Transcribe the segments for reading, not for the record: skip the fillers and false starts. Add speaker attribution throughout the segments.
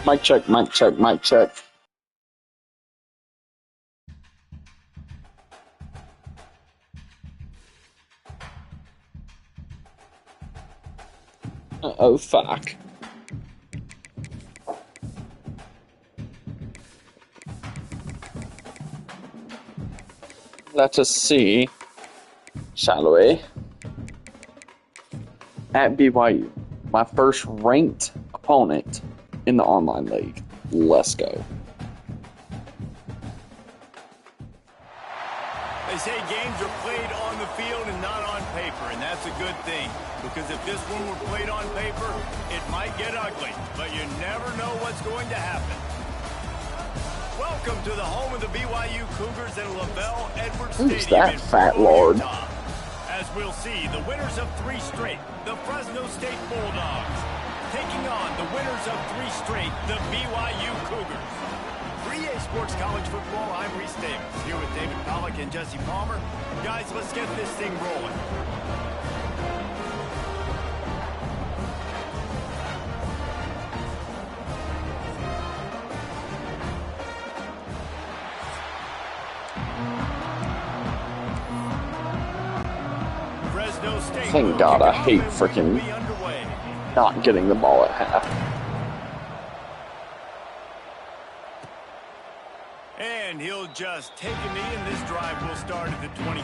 Speaker 1: Mic check, mic check, mic check. Oh, fuck. Let us see, shall we? At BYU, my first ranked opponent in the online league. Let's go.
Speaker 2: They say games are played on the field and not on paper, and that's a good thing. Because if this one were played on paper, it might get ugly, but you never know what's going to happen. Welcome to the home of the BYU Cougars and LaBelle Edwards Stadium.
Speaker 1: Who's that fat lord?
Speaker 2: As we'll see, the winners of 3 straight, the Fresno State Bulldogs, taking on the winners of 3 straight, the BYU Cougars. For EA Sports College Football, I'm Reese Davis, here with David Pollack and Jesse Palmer. Guys, let's get this thing rolling.
Speaker 1: Thank God, I hate freaking not getting the ball at half.
Speaker 2: And he'll just take a knee, and this drive will start at the 25.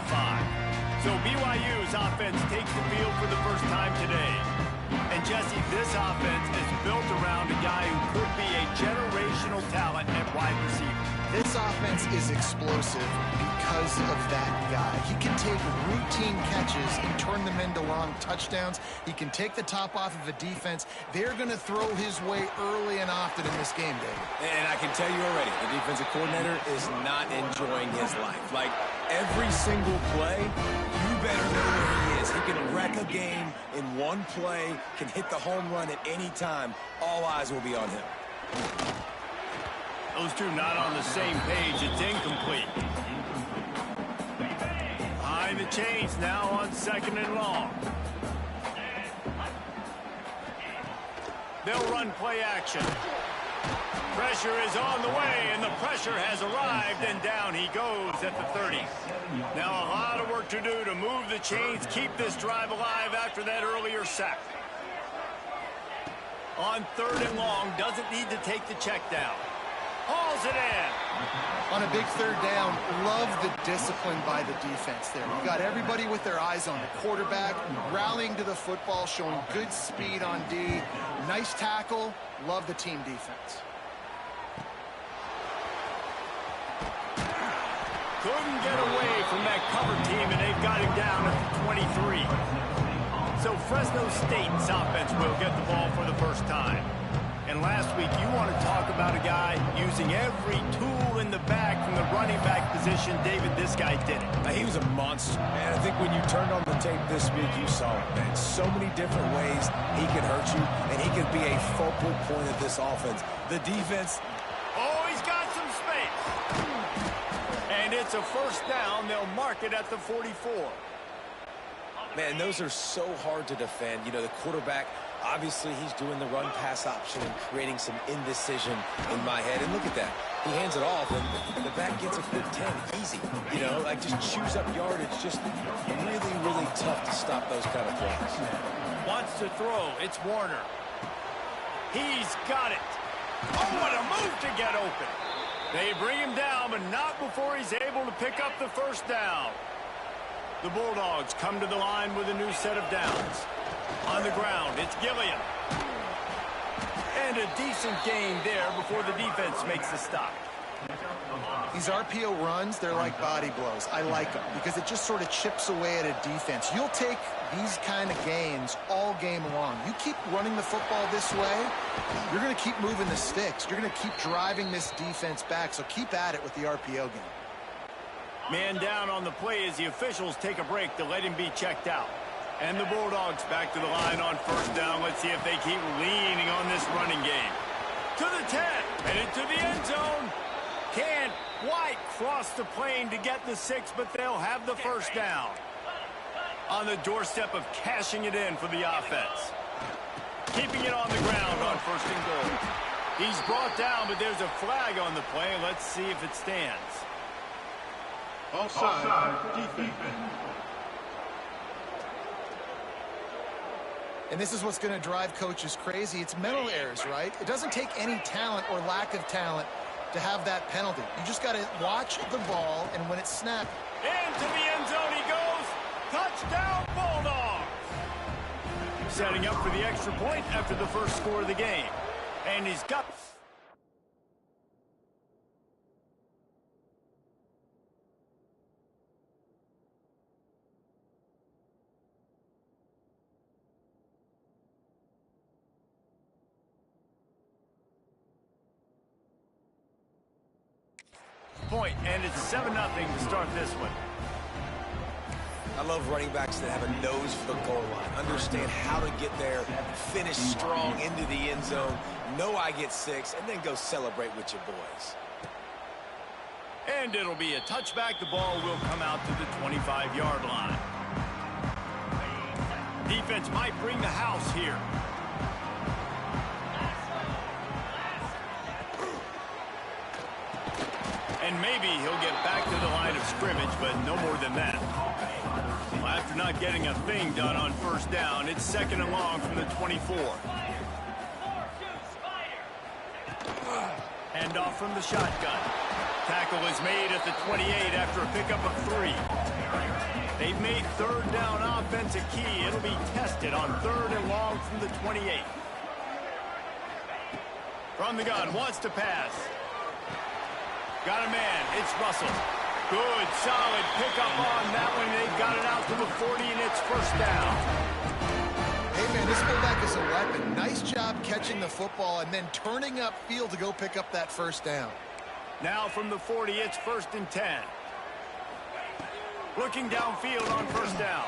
Speaker 2: So BYU's offense takes the field for the first time today. And Jesse, this offense is built around a guy who could be a generational talent at wide receiver.
Speaker 3: This offense is explosive because of that guy. He can take routine catches and turn them into long touchdowns. He can take the top off of a defense. They're going to throw his way early and often in this game, David.
Speaker 4: And I can tell you already, the defensive coordinator is not enjoying his life. Like, every single play, you better know where he is. He can wreck a game in one play, can hit the home run at any time. All eyes will be on him.
Speaker 2: Those two not on the same page. It's incomplete. Behind the chains now on 2nd and long. They'll run play action. Pressure is on the way, and the pressure has arrived, and down he goes at the 30. Now a lot of work to do to move the chains, keep this drive alive after that earlier sack. On 3rd and long, doesn't need to take the check down. Hauls it in.
Speaker 3: On a big 3rd down, love the discipline by the defense there. You got everybody with their eyes on the quarterback, rallying to the football, showing good speed on D. Nice tackle. Love the team defense.
Speaker 2: Couldn't get away from that cover team, and they've got him down at the 23. So Fresno State's offense will get the ball for the first time. And last week, you want to talk about a guy using every tool in the bag from the running back position. David, this guy did it.
Speaker 4: He was a monster, man. I think when you turned on the tape this week, you saw it, man. So many different ways he can hurt you, and he can be a focal point of this offense. The defense...
Speaker 2: Oh, he's got some space. And it's a 1st down. They'll mark it at the 44.
Speaker 4: Man, those are so hard to defend. You know, the quarterback... Obviously, he's doing the run-pass option and creating some indecision in my head. And look at that. He hands it off, and the back gets a good 10. Easy. You know, like just chews up yardage. Just really, really tough to stop those kind of plays.
Speaker 2: Wants to throw. It's Warner. He's got it. Oh, what a move to get open. They bring him down, but not before he's able to pick up the 1st down. The Bulldogs come to the line with a new set of downs. On the ground, it's Gilliam. And a decent gain there before the defense makes the stop.
Speaker 3: These RPO runs, they're like body blows. I like them because it just sort of chips away at a defense. You'll take these kind of gains all game long. You keep running the football this way, you're going to keep moving the sticks. You're going to keep driving this defense back, so keep at it with the RPO game.
Speaker 2: Man down on the play as the officials take a break to let him be checked out. And the Bulldogs back to the line on 1st down. Let's see if they keep leaning on this running game. To the 10, and into the end zone. Can't quite cross the plane to get the 6, but they'll have the 1st down. On the doorstep of cashing it in for the offense. Keeping it on the ground on 1st and goal. He's brought down, but there's a flag on the play. Let's see if it stands.
Speaker 5: Offside, defense.
Speaker 3: And this is what's going to drive coaches crazy. It's mental errors, right? It doesn't take any talent or lack of talent to have that penalty. You just got to watch the ball, and when it's snapped.
Speaker 2: Into the end zone he goes. Touchdown, Bulldogs. Setting up for the extra point after the first score of the game. And he's got... point, and it's 7-0 to start this one.
Speaker 4: I love running backs that have a nose for the goal line, understand how to get there, finish strong into the end zone, know I get 6, and then go celebrate with your boys.
Speaker 2: And it'll be a touchback. The ball will come out to the 25-yard line. Defense might bring the house here. And maybe he'll get back to the line of scrimmage, but no more than that. Well, after not getting a thing done on first down, it's 2nd and long from the 24. Hand off from the shotgun. Tackle is made at the 28 after a pickup of 3. They've made 3rd down offense a key. It'll be tested on 3rd and long from the 28. From the gun, wants to pass. Got a man. It's Russell. Good, solid pickup on that one. They've got it out to the 40, and it's 1st down.
Speaker 3: Hey, man, this fullback is a weapon. Nice job catching the football and then turning upfield to go pick up that 1st down.
Speaker 2: Now from the 40, it's 1st and 10. Looking downfield on 1st down.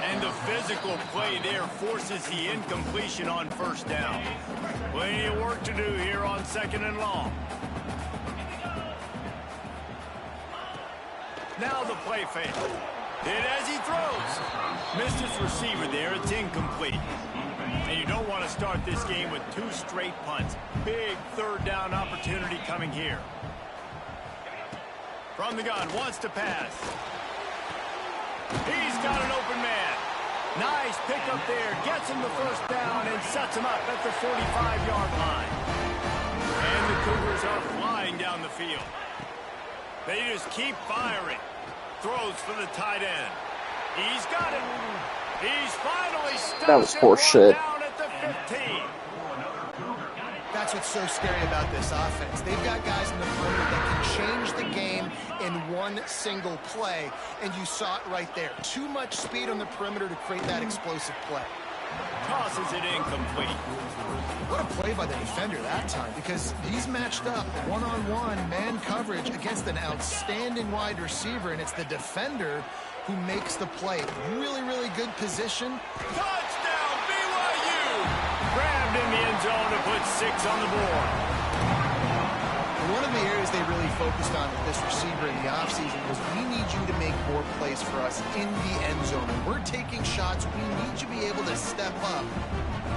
Speaker 2: And the physical play there forces the incompletion on 1st down. Plenty of work to do here on 2nd and long. Now the play fake. Did as he throws. Missed his receiver there. It's incomplete. And you don't want to start this game with 2 straight punts. Big 3rd down opportunity coming here. From the gun, wants to pass. He's got an open man. Nice pickup there. Gets him the 1st down and sets him up at the 45-yard line. And the Cougars are flying down the field. They just keep firing. Throws for the tight end. He's got it. He's finally stopped.
Speaker 1: That was horseshit.
Speaker 2: Down at the 15.
Speaker 3: That's what's so scary about this offense. They've got guys in the perimeter that can change the game in one single play, and you saw it right there. Too much speed on the perimeter to create that explosive play.
Speaker 2: Tosses it incomplete.
Speaker 3: What a play by the defender that time, because he's matched up one-on-one man coverage against an outstanding wide receiver, and it's the defender who makes the play. Really, really good position.
Speaker 2: Touchdown, BYU! Grabbed in the end zone to put 6 on the board.
Speaker 3: One of the areas they really focused on with this receiver in the offseason was, we need you to make more plays for us in the end zone. And we're taking shots. We need you to be able to step up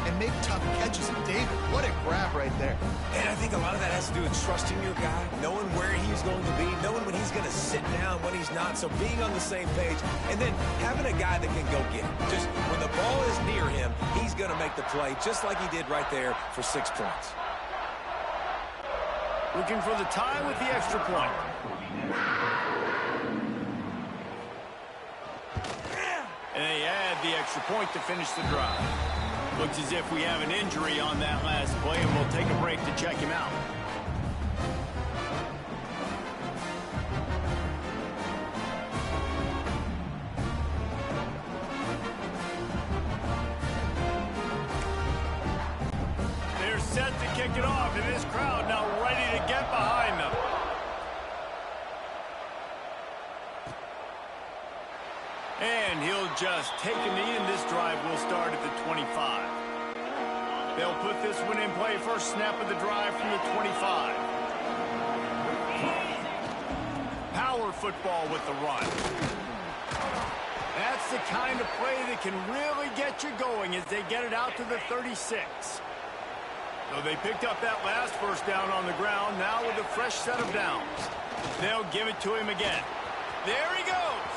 Speaker 3: and make tough catches. And David, what a grab right there.
Speaker 4: And I think a lot of that has to do with trusting your guy, knowing where he's going to be, knowing when he's going to sit down, when he's not. So being on the same page, and then having a guy that can go get it. Just when the ball is near him, he's going to make the play, just like he did right there for 6 points.
Speaker 2: Looking for the tie with the extra point. And they add the extra point to finish the drive. Looks as if we have an injury on that last play, and we'll take a break to check him out. They're set to kick it off, and this crowd now ready to get behind them. And he'll just take a knee, and this drive will start at the 25. They'll put this one in play. First snap of the drive from the 25. Power football with the run. That's the kind of play that can really get you going as they get it out to the 36. So they picked up that last first down on the ground, now with a fresh set of downs. They'll give it to him again. There he goes.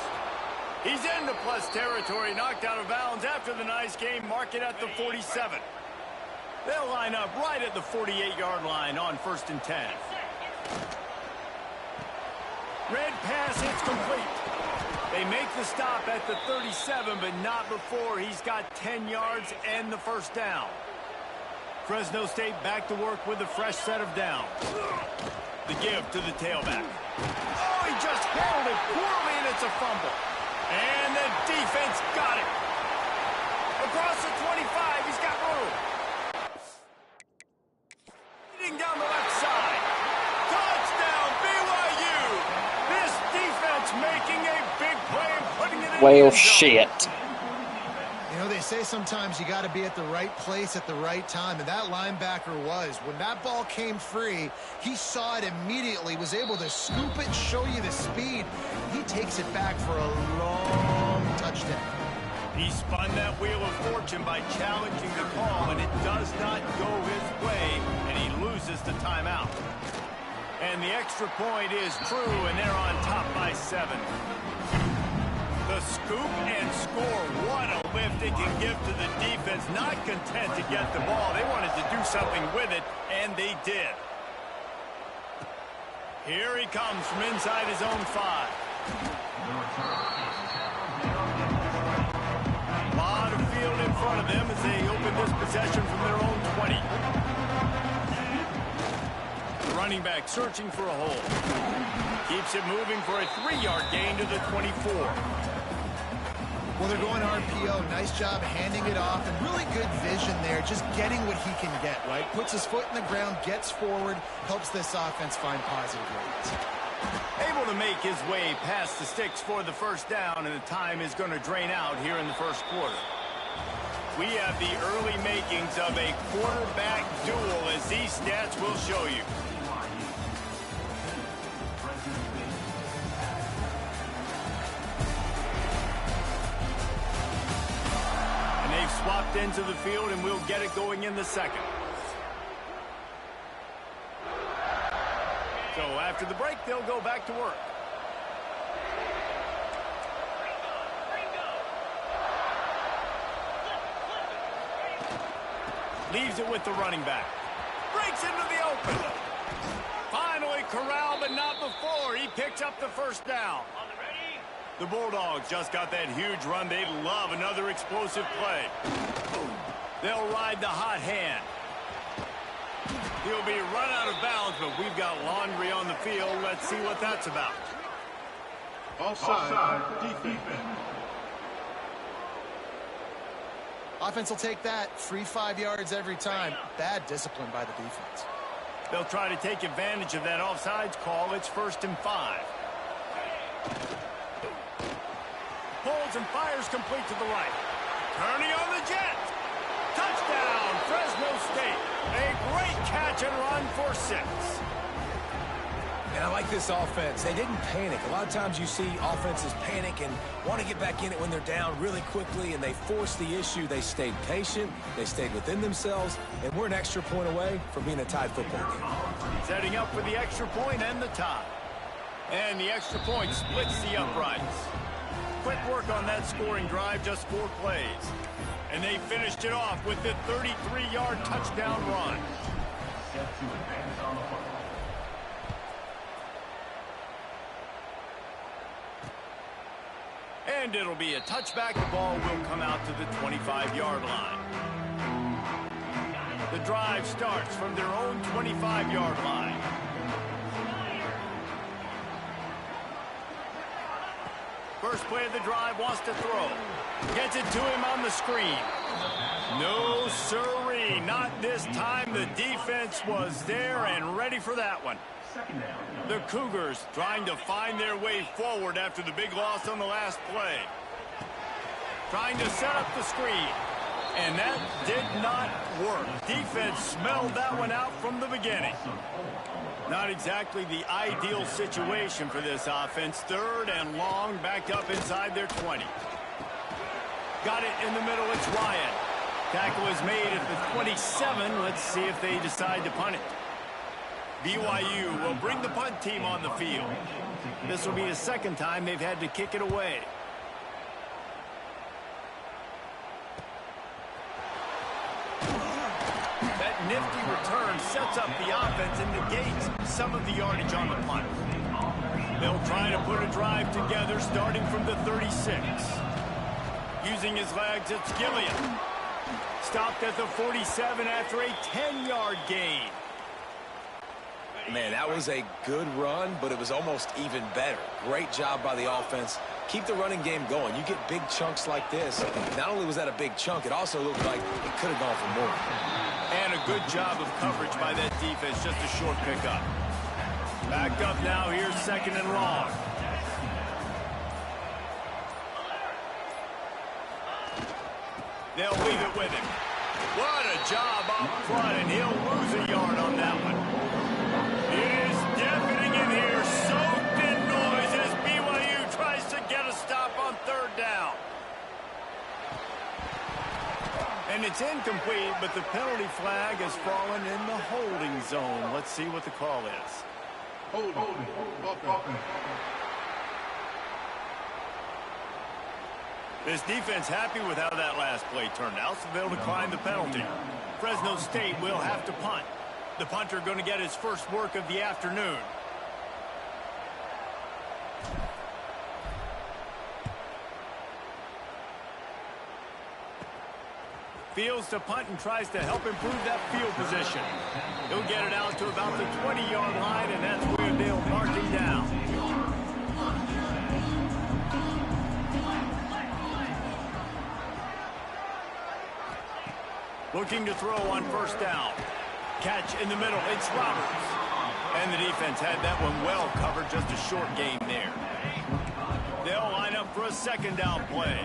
Speaker 2: He's into plus territory, knocked out of bounds after the nice game, mark it at the 47. They'll line up right at the 48-yard line on 1st and 10. Red pass, it's complete. They make the stop at the 37, but not before he's got 10 yards and the first down. Fresno State back to work with a fresh set of downs. The give to the tailback. Oh, he just handled it poorly, and it's a fumble. And the defense got it. Across the 25, he's got room. Leading down the left side. Touchdown, BYU. This defense making a big play and putting it in the end zone.
Speaker 1: Shit.
Speaker 3: You know, they say sometimes you got to be at the right place at the right time, and that linebacker was. When that ball came free, he saw it immediately, was able to scoop it, show you the speed. He takes it back for a long touchdown.
Speaker 2: He spun that wheel of fortune by challenging the call, and it does not go his way, and he loses the timeout. And the extra point is true, and they're on top by 7. The scoop and score. What a lift it can give to the defense. Not content to get the ball. They wanted to do something with it, and they did. Here he comes from inside his own 5. A lot of field in front of them as they open this possession from their own 20. The running back searching for a hole. Keeps it moving for a 3-yard gain to the 24.
Speaker 3: Well, they're going RPO. Nice job handing it off, and really good vision there, just getting what he can get, right? Puts his foot in the ground, gets forward, helps this offense find positive rates.
Speaker 2: Able to make his way past the sticks for the first down, and the time is going to drain out here in the first quarter. We have the early makings of a quarterback duel, as these stats will show you. Swapped into the field, and we'll get it going in the second. So after the break, they'll go back to work. Leaves it with the running back. Breaks into the open. Finally corralled, but not before. He picks up the first down. The Bulldogs just got that huge run. They love another explosive play. They'll ride the hot hand. He'll be run out of bounds, but we've got laundry on the field. Let's see what that's about.
Speaker 5: Offside defense.
Speaker 3: Offense will take that. Free 5 yards every time. Bad discipline by the defense.
Speaker 2: They'll try to take advantage of that offsides call. It's 1st and 5. Pulls and fires complete to the right. Turning on the jet. Touchdown, Fresno State. A great catch and run for 6.
Speaker 4: And I like this offense. They didn't panic. A lot of times you see offenses panic and want to get back in it when they're down really quickly, and they force the issue. They stayed patient. They stayed within themselves, and we're an extra point away from being a tied football game.
Speaker 2: Setting up for the extra point and the tie. And the extra point splits the uprights. Quick work on that scoring drive, just 4 plays. And they finished it off with the 33-yard touchdown run. And it'll be a touchback. The ball will come out to the 25-yard line. The drive starts from their own 25-yard line. First play of the drive, wants to throw. Gets it to him on the screen. No sirree, not this time. The defense was there and ready for that one. The Cougars trying to find their way forward after the big loss on the last play. Trying to set up the screen. And that did not work. Defense smelled that one out from the beginning. Not exactly the ideal situation for this offense. 3rd and long, backed up inside their 20. Got it in the middle, it's Ryan. Tackle is made at the 27. Let's see if they decide to punt it. BYU will bring the punt team on the field. This will be the second time they've had to kick it away. That nifty return sets up the offense and negates some of the yardage on the punt. They'll try to put a drive together starting from the 36. Using his legs, it's Gilliam. Stopped at the 47 after a 10-yard gain.
Speaker 4: Man, that was a good run, but it was almost even better. Great job by the offense. Keep the running game going. You get big chunks like this. Not only was that a big chunk, it also looked like it could have gone for more.
Speaker 2: And a good job of coverage by that defense. Just a short pickup. Back up now. Here's second and long. They'll leave it with him. What a job up front, and he'll lose a yard on that one. It is deafening in here, soaked in noise as BYU tries to get a stop on third down. And it's incomplete, but the penalty flag has fallen in the holding zone. Let's see what the call is. Holding. This defense happy with how that last play turned out, so they'll decline the penalty. Fresno State will have to punt. The punter going to get his first work of the afternoon. Fields to punt and tries to help improve that field position. He'll get it out to about the 20-yard line, and that's where they'll mark him down. Looking to throw on first down. Catch in the middle. It's Roberts. And the defense had that one well covered. Just a short gain there. They'll line up for a second down play.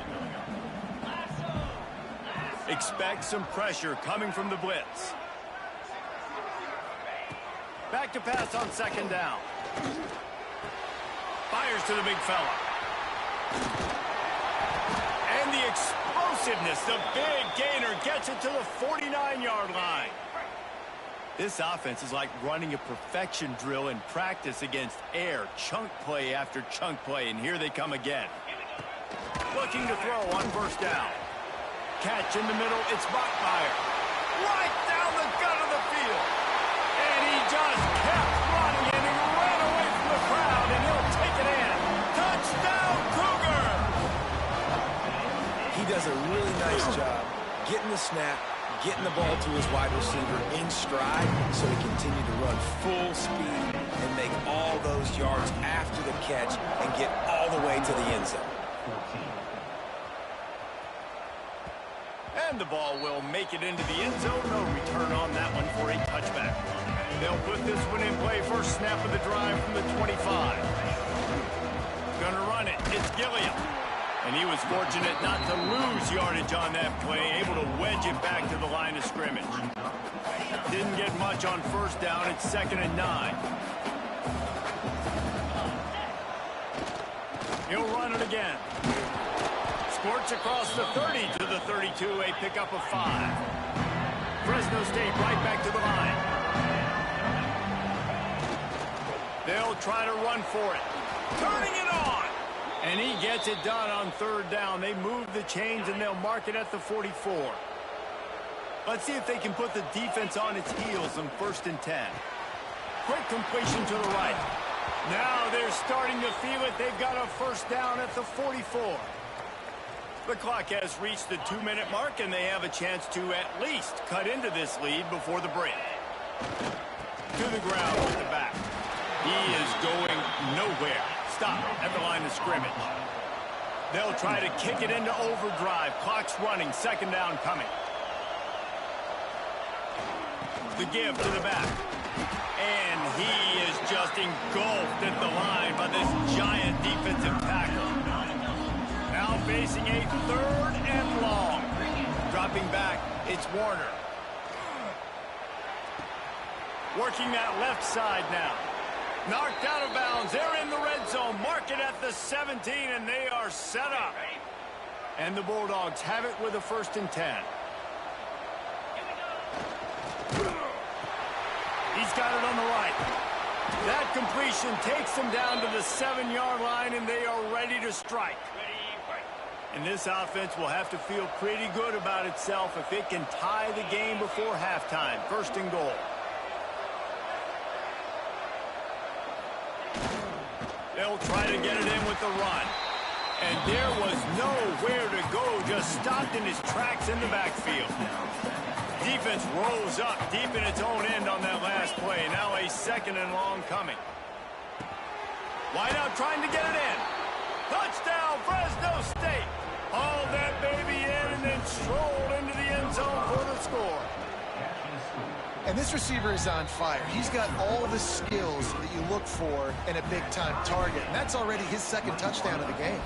Speaker 2: Expect some pressure coming from the blitz. Back to pass on second down. Fires to the big fella. And the explosiveness, the big gainer gets it to the 49-yard line. This offense is like running a perfection drill in practice against air. Chunk play after chunk play, and here they come again. Looking to throw on first down. Catch in the middle, it's Bachmeier. Right down the gut of the field. And he just kept running, and he ran away from the crowd, and he'll take it in. Touchdown, Cougar!
Speaker 4: He does a really nice job getting the snap, getting the ball to his wide receiver in stride so he continued to run full speed and make all those yards after the catch and get all the way to the end zone.
Speaker 2: And the ball will make it into the end zone. No return on that one for a touchback. They'll put this one in play. First snap of the drive from the 25. Gonna run it. It's Gilliam. And he was fortunate not to lose yardage on that play. Able to wedge it back to the line of scrimmage. Didn't get much on first down. It's 2nd and 9. He'll run it again. Squirts across the 30 to the 32, a pickup of 5. Fresno State right back to the line. They'll try to run for it. Turning it on. And he gets it done on third down. They move the chains and they'll mark it at the 44. Let's see if they can put the defense on its heels on 1st and 10. Quick completion to the right. Now they're starting to feel it. They've got a first down at the 44. The clock has reached the 2-minute mark, and they have a chance to at least cut into this lead before the break. To the ground with the back. He is going nowhere. Stop at the line of scrimmage. They'll try to kick it into overdrive. Clock's running. Second down coming. The give to the back. And he is just engulfed at the line by this giant defensive tackle. Now facing a 3rd and long. Dropping back, it's Warner. Working that left side now. Knocked out of bounds. They're in the red zone. Mark it at the 17, and they are set up. And the Bulldogs have it with a 1st and 10. He's got it on the right. That completion takes them down to the 7-yard line, and they are ready to strike. And this offense will have to feel pretty good about itself if it can tie the game before halftime. First and goal. They'll try to get it in with the run. And there was nowhere to go, just stopped in his tracks in the backfield. Defense rolls up deep in its own end on that last play. Now a 2nd and long coming. Wide out trying to get it in. Touchdown, Fresno State. Hauled that baby in and then strolled into the end zone for the score.
Speaker 3: And this receiver is on fire. He's got all the skills that you look for in a big-time target. And that's already his 2nd touchdown of the game.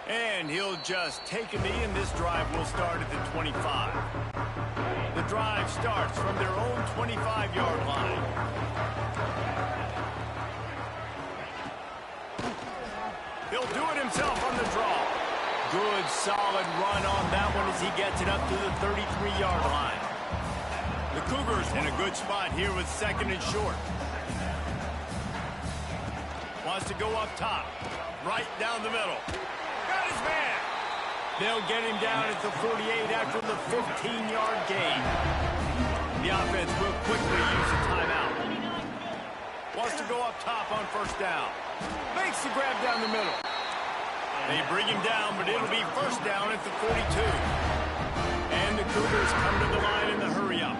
Speaker 2: And he'll just take a knee, and this drive will start at the 25. The drive starts from their own 25-yard line. He'll do it himself on the draw. Good, solid run on that one as he gets it up to the 33-yard line. The Cougars in a good spot here with 2nd and short. Wants to go up top, right down the middle. Got his man. They'll get him down at the 48 after the 15-yard gain. The offense will quickly use a timeout. Wants to go up top on first down. Makes the grab down the middle. They bring him down, but it'll be first down at the 42. And the Cougars come to the line in the hurry-up.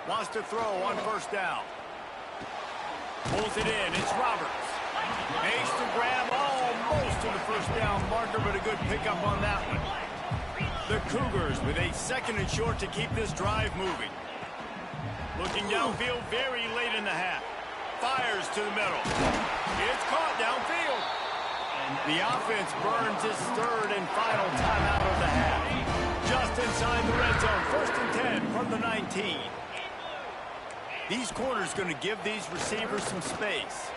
Speaker 2: Wants to throw on first down. Pulls it in. It's Roberts. Makes the grab almost to the first down marker, but a good pickup on that one. The Cougars with a 2nd and short to keep this drive moving. Looking downfield very late in the half. Fires to the middle. It's caught downfield. The offense burns its 3rd and final timeout of the half. Just inside the red zone. 1st and 10 from the 19. These corners going to give these receivers some space.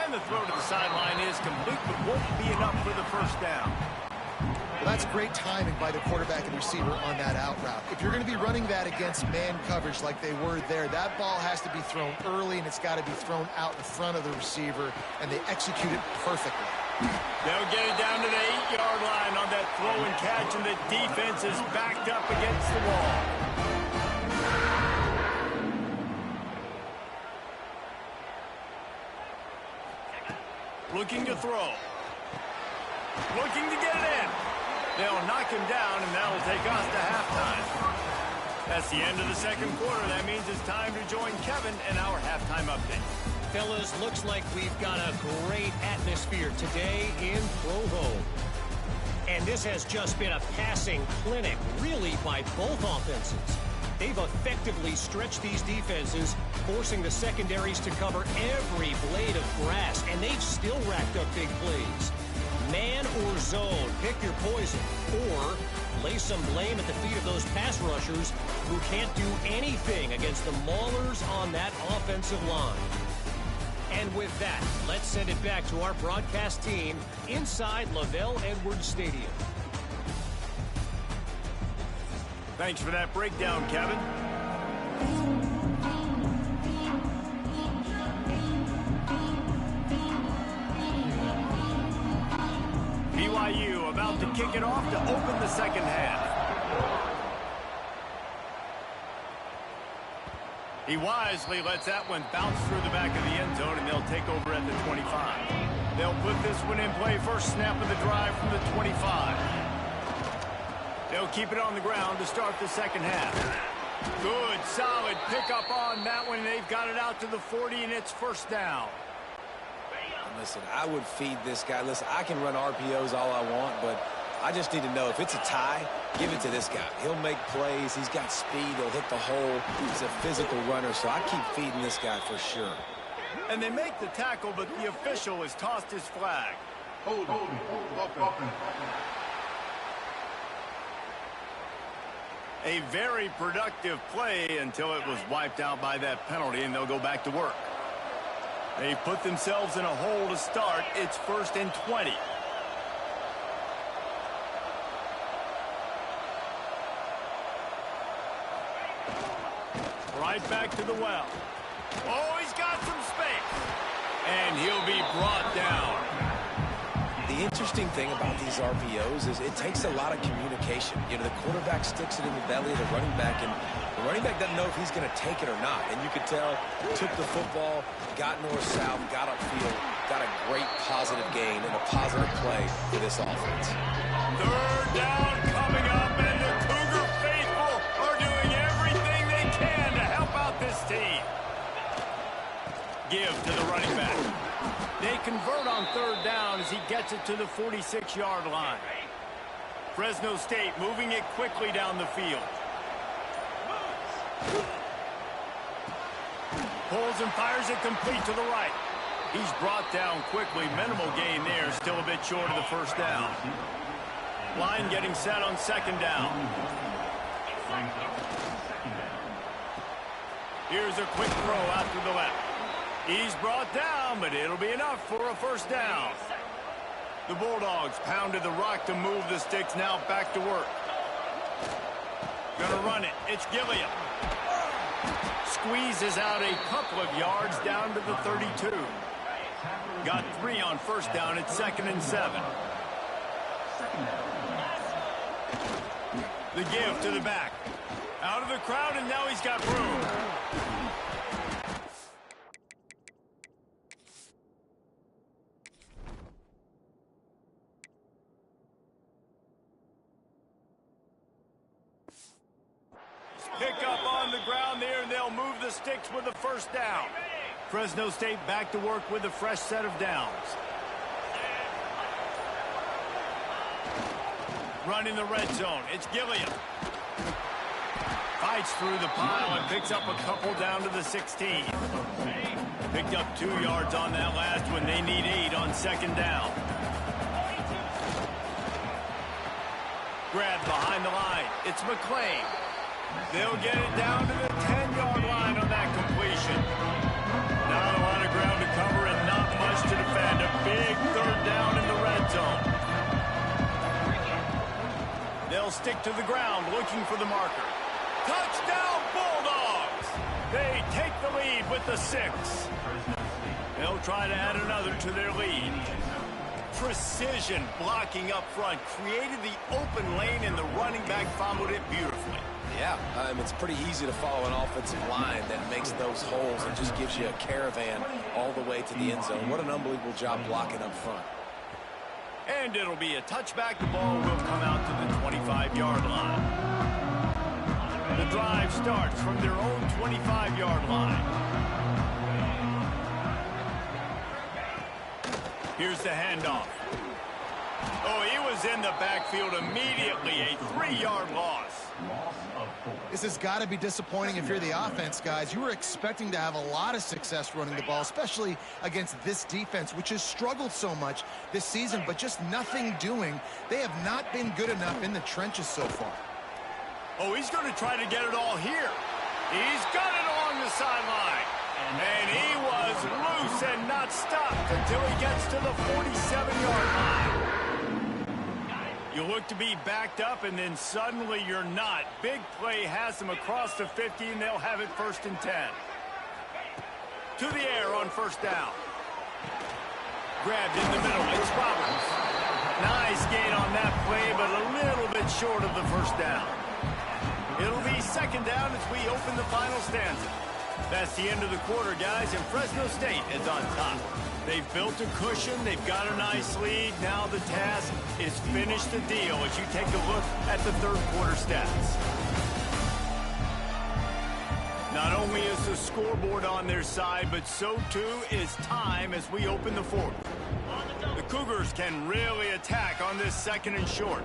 Speaker 2: And the throw to the sideline is complete, but won't be enough for the first down.
Speaker 3: Well, that's great timing by the quarterback and receiver on that out route. If you're going to be running that against man coverage like they were there, that ball has to be thrown early, and it's got to be thrown out in front of the receiver, and they execute it perfectly.
Speaker 2: They'll get it down to the 8-yard line on that throw and catch, and the defense is backed up against the wall. Looking to throw. Looking to get it in. They'll knock him down, and that'll take us to halftime. That's the end of the 2nd quarter. That means it's time to join Kevin in our halftime update.
Speaker 5: Fellas, looks like we've got a great atmosphere today in Provo. And this has just been a passing clinic, really, by both offenses. They've effectively stretched these defenses, forcing the secondaries to cover every blade of grass, and they've still racked up big plays. Man or zone, pick your poison, or lay some blame at the feet of those pass rushers who can't do anything against the maulers on that offensive line. And with that, let's send it back to our broadcast team inside Lavelle Edwards Stadium.
Speaker 2: Thanks for that breakdown, Kevin. BYU about to kick it off to open the 2nd half. He wisely lets that one bounce through the back of the end zone, and they'll take over at the 25. They'll put this one in play. First snap of the drive from the 25. They'll keep it on the ground to start the 2nd half. Good, solid pickup on that one. They've got it out to the 40, and it's first down.
Speaker 4: Listen, I would feed this guy. Listen, I can run RPOs all I want, but I just need to know if it's a tie, give it to this guy. He'll make plays. He's got speed. He'll hit the hole. He's a physical runner, so I keep feeding this guy for sure.
Speaker 2: And they make the tackle, but the official has tossed his flag.
Speaker 6: Hold up.
Speaker 2: A very productive play until it was wiped out by that penalty, and they'll go back to work. They put themselves in a hole to start. It's 1st and 20. Right back to the well. Oh, he's got some space. And he'll be brought down.
Speaker 4: The interesting thing about these RPOs is it takes a lot of communication. You know, the quarterback sticks it in the belly of the running back, and the running back doesn't know if he's going to take it or not. And you could tell, took the football, got north-south, got upfield, got a great positive gain and a positive play for this offense.
Speaker 2: Third down coming up, and the Cougar faithful are doing everything they can to help out this team. Give to the running back. They convert on third down as he gets it to the 46-yard line. Fresno State moving it quickly down the field. Pulls and fires it complete to the right. He's brought down quickly. Minimal gain there. Still a bit short of the first down. Line getting set on second down. Here's a quick throw out to the left. He's brought down, but it'll be enough for a first down. The Bulldogs pounded the rock to move the sticks. Now back to work. Gonna run it. It's Gilliam. Squeezes out a couple of yards down to the 32. Got 3 on first down. It's 2nd and 7. The give to the back. Out of the crowd, and now he's got room. Pick up on the ground there, and they'll move the sticks with the first down. Fresno State back to work with a fresh set of downs. Running the red zone. It's Gilliam. Fights through the pile and picks up a couple down to the 16. Picked up 2 yards on that last one. They need 8 on second down. Grabbed behind the line. It's McClain. They'll get it down to the 10-yard line on that completion. Not a lot of ground to cover and not much to defend. A big third down in the red zone. They'll stick to the ground looking for the marker. Touchdown Bulldogs! They take the lead with the 6. They'll try to add another to their lead. Precision blocking up front created the open lane, and the running back followed it beautifully.
Speaker 4: Yeah, it's pretty easy to follow an offensive line that makes those holes and just gives you a caravan all the way to the end zone. What an unbelievable job blocking up front.
Speaker 2: And it'll be a touchback. The ball will come out to the 25-yard line. The drive starts from their own 25-yard line. Here's the handoff. Oh, he was in the backfield immediately. A 3-yard loss.
Speaker 3: This has got to be disappointing if you're the offense, guys. You were expecting to have a lot of success running the ball, especially against this defense, which has struggled so much this season, but just nothing doing. They have not been good enough in the trenches so far.
Speaker 2: Oh, he's going to try to get it all here. He's got it along the sideline. And he was loose and not stopped until he gets to the 47-yard line. You look to be backed up, and then suddenly you're not. Big play has them across the 50, and they'll have it 1st and 10. To the air on first down. Grabbed in the middle. It's Roberts. Nice gain on that play, but a little bit short of the first down. It'll be second down as we open the final stanza. That's the end of the quarter, guys, and Fresno State is on top. They've built a cushion. They've got a nice lead. Now the task is finish the deal as you take a look at the third quarter stats. Not only is the scoreboard on their side, but so too is time as we open the fourth. The Cougars can really attack on this 2nd and short.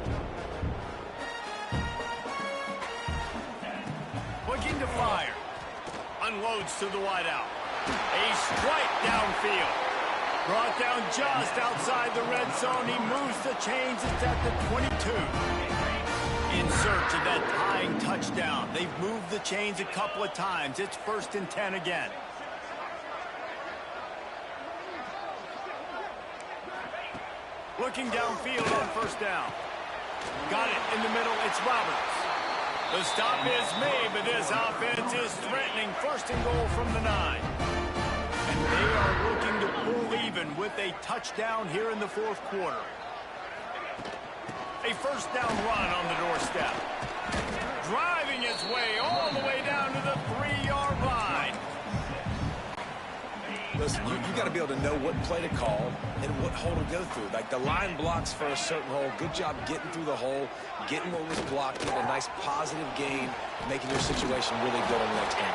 Speaker 2: Looking to fire. Unloads to the wideout. A strike downfield. Brought down just outside the red zone. He moves the chains. It's at the 22. In search of that tying touchdown. They've moved the chains a couple of times. It's 1st and 10 again. Looking downfield on first down. Got it in the middle. It's Roberts. The stop is made, but this offense is threatening first and goal from the 9. And they are looking to pull even with a touchdown here in the fourth quarter. A first down run on the doorstep. Driving its way all the way down to the 3-yard line.
Speaker 4: Listen, you got to be able to know what play to call and what hole to go through. Like the line blocks for a certain hole. Good job getting through the hole, getting what was blocked, getting a nice positive gain, making your situation really good on the next game.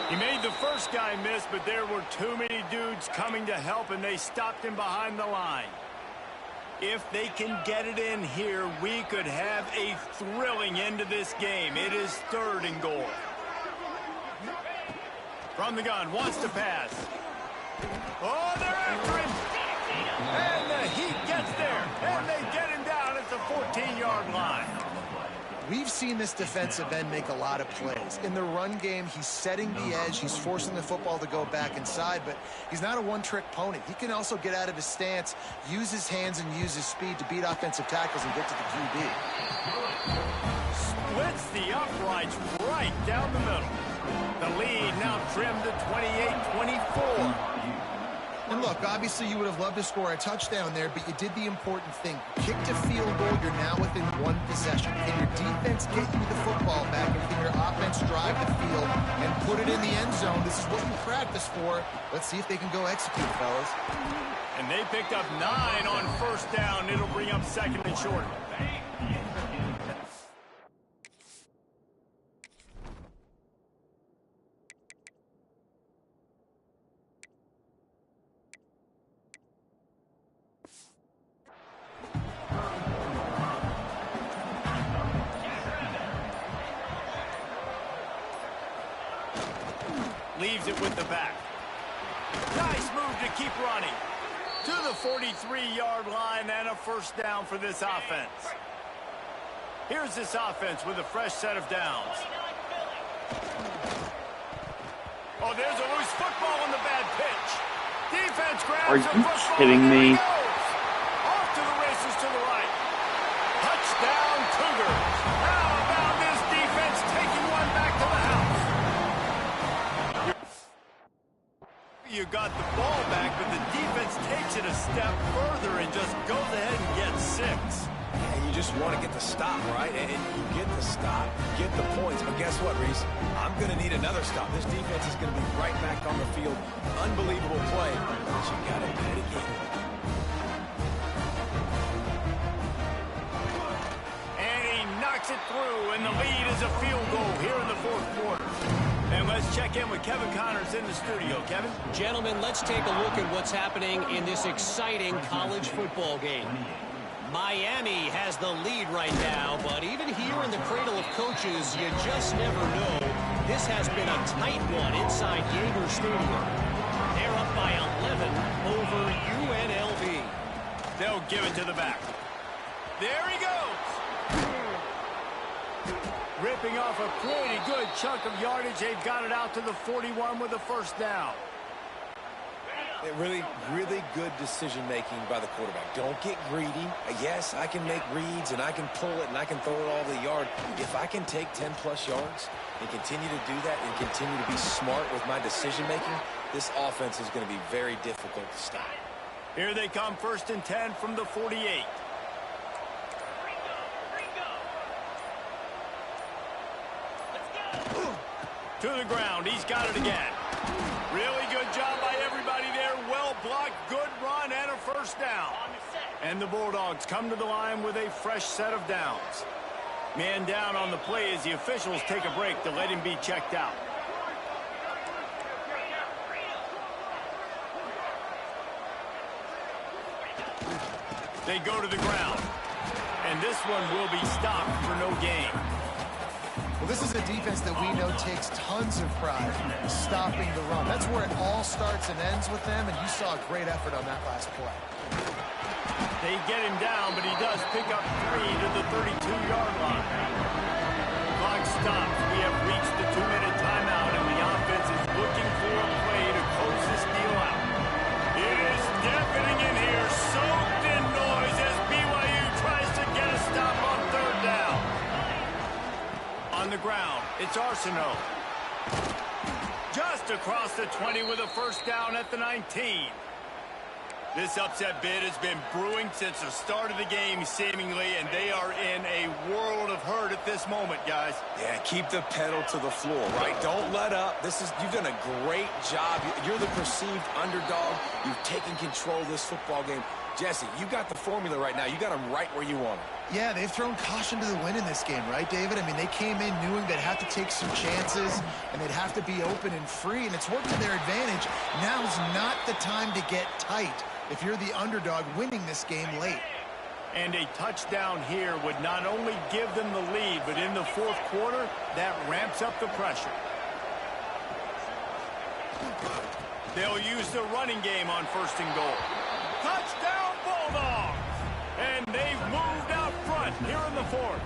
Speaker 2: He made the first guy miss, but there were too many dudes coming to help, and they stopped him behind the line. If they can get it in here, we could have a thrilling end to this game. It is 3rd and goal. From the gun, wants to pass. Oh, they're after him. And the Heat gets there. And they get him down at the 14-yard line.
Speaker 3: We've seen this defensive end make a lot of plays. In the run game, he's setting the edge. He's forcing the football to go back inside, but he's not a one-trick pony. He can also get out of his stance, use his hands, and use his speed to beat offensive tackles and get to the QB.
Speaker 2: Splits the uprights right down the middle. The lead now trimmed to 28-24.
Speaker 3: And look, obviously you would have loved to score a touchdown there, but you did the important thing. Kicked a field goal, you're now within one possession. Can your defense get you the football back, and can your offense drive the field and put it in the end zone? This is what we practice for. Let's see if they can go execute, fellas.
Speaker 2: And they picked up 9 on first down. It'll bring up 2nd and short. Leaves it with the back. Nice move to keep running. To the 43-yard line and a first down for this offense. Here's this offense with a fresh set of downs. Oh, there's a loose football on the bad pitch. Defense grabs
Speaker 1: Are
Speaker 2: the
Speaker 1: you
Speaker 2: football.
Speaker 1: kidding me?
Speaker 2: Off to the races to the right. Touchdown Cougars. How about this defense taking one back to the house? You got the ball back, but the defense takes it a step further and just goes ahead and gets 6.
Speaker 4: And you just want to get the stop, right? And you get the stop, get the points. But guess what, Reese? I'm going to need another stop. This defense is going to be right back on the field. Unbelievable play, but you got to get it again.
Speaker 2: And he knocks it through, and the lead is a field goal here in the fourth quarter. And let's check in with Kevin Connors in the studio. Kevin?
Speaker 5: Gentlemen, let's take a look at what's happening in this exciting college football game. Miami has the lead right now, but even here in the cradle of coaches, you just never know. This has been a tight one inside Yager Stadium. They're up by 11 over UNLV.
Speaker 2: They'll give it to the back. There he goes. Ripping off a pretty good chunk of yardage. They've got it out to the 41 with a first down.
Speaker 4: Really, really good decision-making by the quarterback. Don't get greedy. Yes, I can make reads, and I can pull it, and I can throw it all the yard. If I can take 10-plus yards and continue to do that and continue to be smart with my decision-making, this offense is going to be very difficult to stop.
Speaker 2: Here they come, 1st and 10 from the 48. To the ground. He's got it again. Really good job by everybody there. Well blocked, good run, and a first down. And the Bulldogs come to the line with a fresh set of downs. Man down on the play as the officials take a break to let him be checked out. They go to the ground. And this one will be stopped for no gain.
Speaker 3: Well, this is a defense that we know takes tons of pride in stopping the run. That's where it all starts and ends with them, and you saw a great effort on that last play.
Speaker 2: They get him down, but he does pick up 3 to the 32-yard line. Clock stops. We have reached the 2-minute timeout, and the offense is looking for a play to close this deal out. It is deafening in here, soaked in noise as BYU tries to get a stop on 3rd down. the ground. It's Arsenault. Just across the 20 with a first down at the 19. This upset bid has been brewing since the start of the game, seemingly, and they are in a world of hurt at this moment, guys.
Speaker 4: Yeah, keep the pedal to the floor, right? Don't let up. You've done a great job. You're the perceived underdog. You've taken control of this football game. Jesse, you got the formula right now. You got them right where you want them.
Speaker 3: Yeah, they've thrown caution to the wind in this game, right, David? I mean, they came in knowing they'd have to take some chances, and they'd have to be open and free, and it's worked to their advantage. Now's not the time to get tight if you're the underdog winning this game late.
Speaker 2: And a touchdown here would not only give them the lead, but in the fourth quarter, that ramps up the pressure. They'll use the running game on first and goal. Touchdown, Bulldogs! And they've moved out front here in the fourth.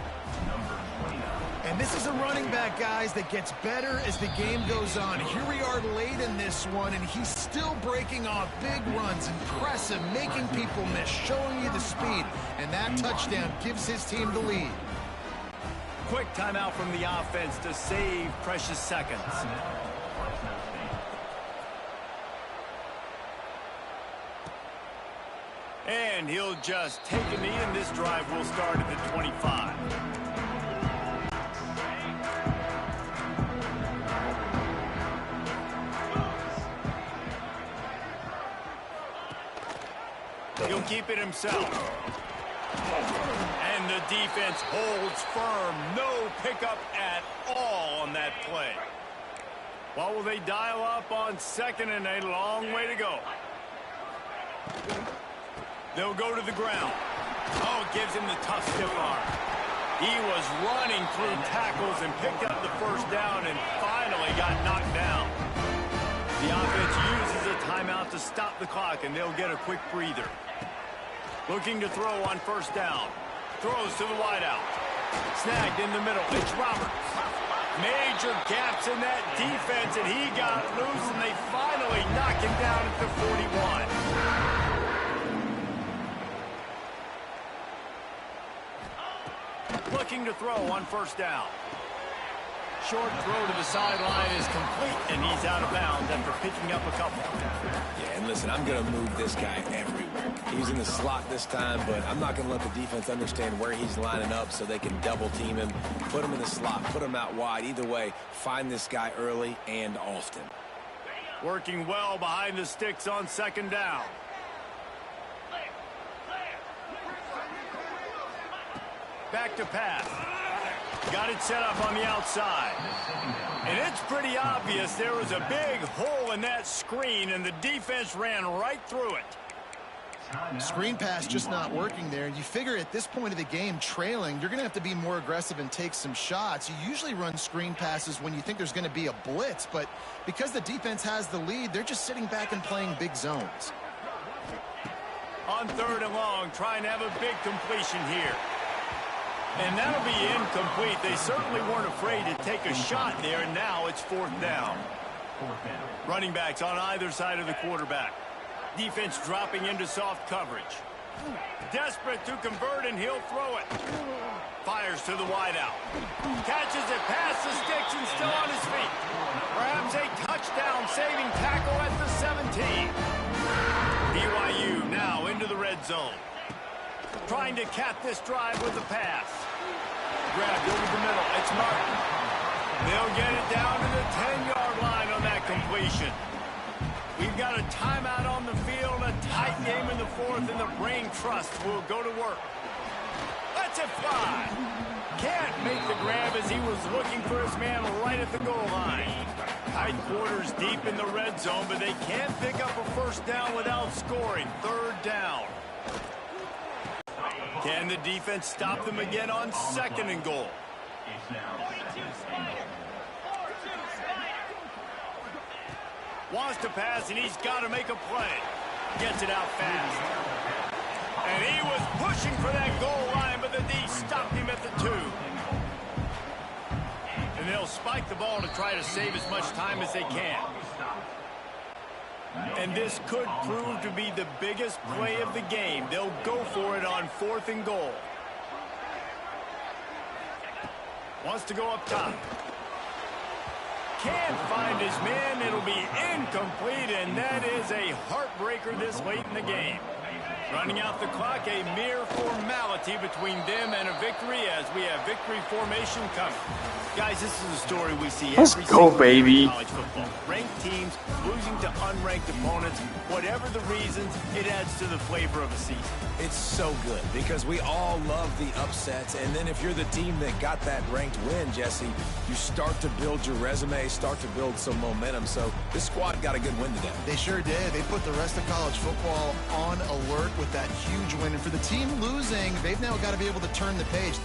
Speaker 3: And this is a running back, guys, that gets better as the game goes on. Here we are late in this one, and he's still breaking off big runs. Impressive, making people miss, showing you the speed. And that touchdown gives his team the lead.
Speaker 2: Quick timeout from the offense to save precious seconds. And he'll just take a knee, and this drive will start at the 25. He'll keep it himself. And the defense holds firm. No pickup at all on that play. What will they dial up on second and a long way to go? They'll go to the ground. Oh, it gives him the tough stiff arm. He was running through tackles and picked up the first down and finally got knocked down. The offense uses a timeout to stop the clock, and they'll get a quick breather. Looking to throw on first down. Throws to the wideout. Snagged in the middle. It's Roberts. Major gaps in that defense, and he got loose, and they finally knock him down at the 41. Looking to throw on first down. Short throw to the sideline is complete, and he's out of bounds after picking up a couple.
Speaker 4: Yeah, and listen, I'm going to move this guy everywhere. He's in the slot this time, but I'm not going to let the defense understand where he's lining up so they can double team him, put him in the slot, put him out wide. Either way, find this guy early and often.
Speaker 2: Working well behind the sticks on second down. Back to pass. Got it set up on the outside. And it's pretty obvious there was a big hole in that screen, and the defense ran right through it.
Speaker 3: Screen pass just not working there. You figure at this point of the game, trailing, you're going to have to be more aggressive and take some shots. You usually run screen passes when you think there's going to be a blitz, but because the defense has the lead, they're just sitting back and playing big zones.
Speaker 2: On third and long, trying to have a big completion here. And that'll be incomplete. They certainly weren't afraid to take a shot there, and now it's fourth down. Running backs on either side of the quarterback. Defense dropping into soft coverage. Desperate to convert, and he'll throw it. Fires to the wideout. Catches it past the sticks and still on his feet. Perhaps a touchdown-saving tackle at the 17. BYU now into the red zone. Trying to cap this drive with a pass. Grabbed over the middle. It's Martin. They'll get it down to the 10-yard line on that completion. We've got a timeout on the field, a tight game in the fourth, and the brain trust will go to work. Lets it fly. Can't make the grab as he was looking for his man right at the goal line. Tight quarters deep in the red zone, but they can't pick up a first down without scoring. Third down. Can the defense stop them again on second and goal? Wants to pass, and he's got to make a play. Gets it out fast. And he was pushing for that goal line, but the D stopped him at the 2. And they'll spike the ball to try to save as much time as they can. And this could prove to be the biggest play of the game. They'll go for it on fourth and goal. Wants to go up top. Can't find his man. It'll be incomplete, and that is a heartbreaker this late in the game. Running out the clock, a mere formality between them and a victory as we have victory formation coming. Guys, this is a story we see every single year in college football. Ranked teams losing to unranked opponents. Whatever the reasons, it adds to the flavor of a season.
Speaker 4: It's so good because we all love the upsets, and then if you're the team that got that ranked win, Jesse, you start to build your resume, start to build some momentum. So this squad got a good win today.
Speaker 3: They sure did. They put the rest of college football on alert with that huge win. And for the team losing, they've now got to be able to turn the page.